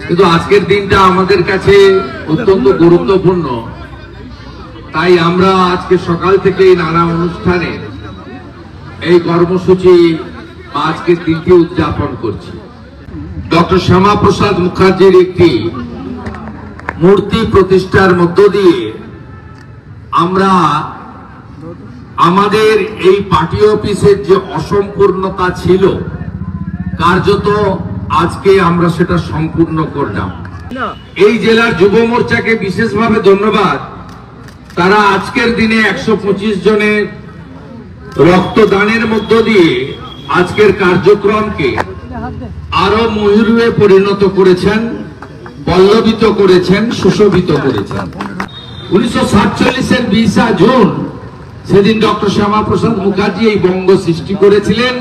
কিন্তু আজকের দিনটা আমাদের কাছে অত্যন্ত গুরুত্বপূর্ণ, তাই আমরা আজকে সকাল থেকেই নানা অনুষ্ঠানে এই কর্মসূচি বা আজকের দিনটি উদযাপন করছি। ডক্টর শ্যামাপ্রসাদ মুখার্জির একটি মূর্তি প্রতিষ্ঠার মধ্য দিয়ে আমরা আমাদের এই পার্টি অফিসের যে অসম্পূর্ণতা ছিল কার্যত আজকে আমরা সেটা সম্পূর্ণ করলাম। এই জেলার যুব মোর্চাকে বিশেষভাবে ধন্যবাদ, তারা আজকের দিনে 125 জনের রক্তদানের মধ্য দিয়ে আজকের কার্যক্রমকে আরো ময়ূরে পরিণত করেছেন, পল্লবিত করেছেন, সুশোভিত করেছেন। 1947-এর 20 জুন সেদিন ডক্টর শ্যামাপ্রসাদ মুখার্জি এই বঙ্গ সৃষ্টি করেছিলেন,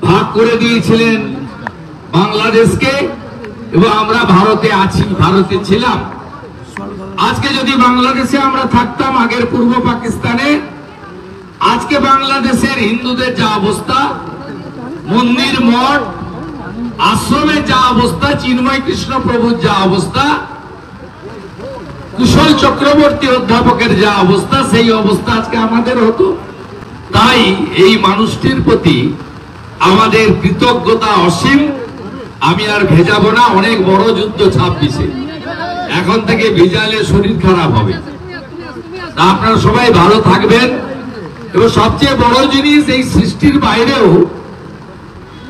ভাগ করে দিয়েছিলেন বাংলাদেশকে, এবং আমরা ভারতে আছি, ভারতে ছিলাম। আজকে যদি বাংলাদেশে আমরা থাকতাম, আগের পূর্ব পাকিস্তানে, আজকে বাংলাদেশের হিন্দুদের যা অবস্থা, মন্দির মঠ আশ্রমের যা অবস্থা, চিন্ময় কৃষ্ণ প্রভুর যা অবস্থা, কুশল চক্রবর্তী অধ্যাপকের যা অবস্থা, সেই অবস্থা আজকে আমাদের হতো। তাই এই মানুষটির প্রতি আমাদের কৃতজ্ঞতা অসীম। আমি আর ভেজাবো না, অনেক বড় যুদ্ধ 26-এ, এখন থেকে ভিজালে শরীর খারাপ হবে। আপনারা সবাই ভালো থাকবেন। এবং সবচেয়ে বড় জিনিস, এই সৃষ্টির বাইরেও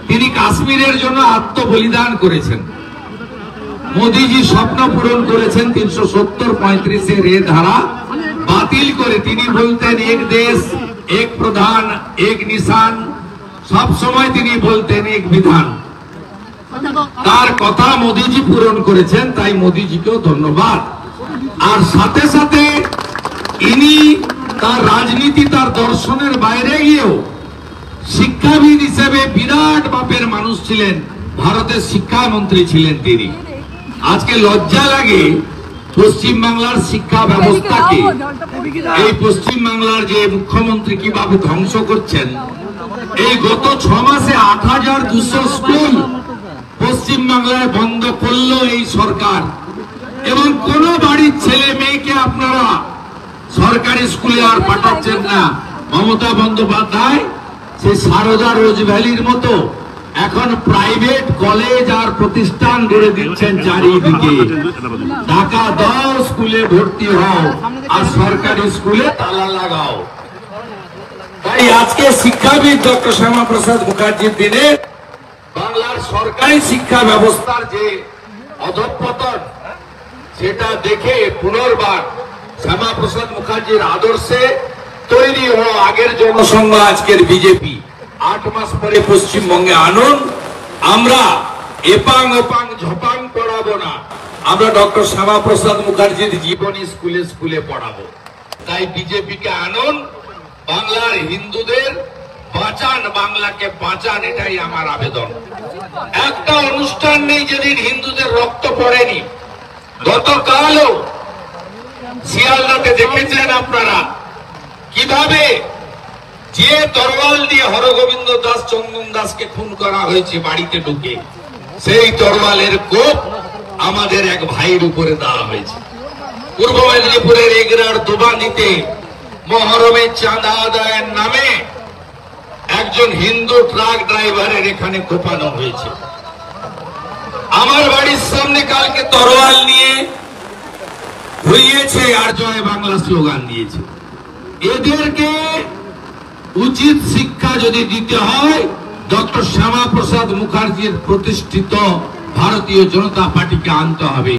তিনি কাশ্মীরের জন্য আত্মবলিদান করেছেন। মোদীজি স্বপ্ন পূরণ করেছেন 370-35-এর এ ধারা বাতিল করে। তিনি বলতেন এক দেশ এক প্রধান এক নিশান, সব সময় তিনি বলতেন এক বিধান। তার কথা মোদীজি পূরণ করেছেন, তাই মোদীজিকেও ধন্যবাদ। আর সাথে সাথে ইনি তার রাজনীতি, তার দর্শনের বাইরে গিয়েও শিক্ষাবিদ হিসেবে বিরাট মাপের মানুষ ছিলেন, ভারতের শিক্ষামন্ত্রী ছিলেন তিনি। আজকে লজ্জা লাগে পশ্চিম বাংলার শিক্ষা ব্যবস্থাকে, এই পশ্চিম বাংলার যে মুখ্যমন্ত্রী কিভাবে ধ্বংস করছেন। এই গত 6 মাসে 8200 স্কুল পশ্চিম বাংলায় বন্ধ করলো এই সরকার, এবং কোন বাড়ির ছেলে মেয়েকে আপনারা সরকারি স্কুলে আর পাঠাচ্ছেন না। মমতা বন্দ্যোপাধ্যায় সে সারদা রোজভ্যালির মতো এখন প্রাইভেট কলেজ আর প্রতিষ্ঠান গড়ে দিচ্ছেন চারিদিকে। টাকা দাও, স্কুলে ভর্তি হও, আর সরকারি স্কুলে তালা লাগাও। তাই আজকে শিক্ষাবিদ ডক্টর শ্যামাপ্রসাদ মুখার্জির দিনে বাংলার সরকারি শিক্ষা ব্যবস্থার যে অধঃপতন, সেটা দেখে পুনর্বার শ্যামাপ্রসাদ মুখার্জির আদর্শে তৈরি হওয়া আগের জনসংঘ, আজকের বিজেপি 8 মাস পরে পশ্চিমবঙ্গে আনুন। আমরা এপাং ওপাং ঝপাং পড়াবো না, আমরা ডক্টর শ্যামাপ্রসাদ মুখার্জির জীবনী স্কুলে স্কুলে পড়াবো। তাই বিজেপিকে আনুন, বাংলার হিন্দুদের বাঁচান, বাংলাকে বাঁচান, এটাই আমার আবেদন। একটা অনুষ্ঠান নেই যেদিন হিন্দুদের রক্ত পড়েনি। গতকালও শিয়ালদাতে দেখেছেন আপনারা কিভাবে যে তরোয়াল দিয়ে হরগোবিন্দ দাস, চন্দন দাসকে খুন করা হয়েছে বাড়িতে ঢুকে, সেই তরোয়ালের কোপ আমাদের এক ভাইয়ের উপরে দেওয়া হয়েছে। পূর্ব মেদিনীপুরের এগরার দোবানিতে মহরমের চাঁদা আদায়ের নামে একজন হিন্দু ট্রাক ড্রাইভারের এখানে কোপানো হয়েছে। আমার বাড়ির সামনে কালকে তরোয়াল নিয়ে ঘুরিয়েছে আর জয় বাংলা স্লোগান দিয়েছে। এদেরকে উচিত শিক্ষা যদি দিতে হয়, ডক্টর শ্যামাপ্রসাদ মুখার্জির প্রতিষ্ঠিত ভারতীয় জনতা পার্টিকে আনতে হবে।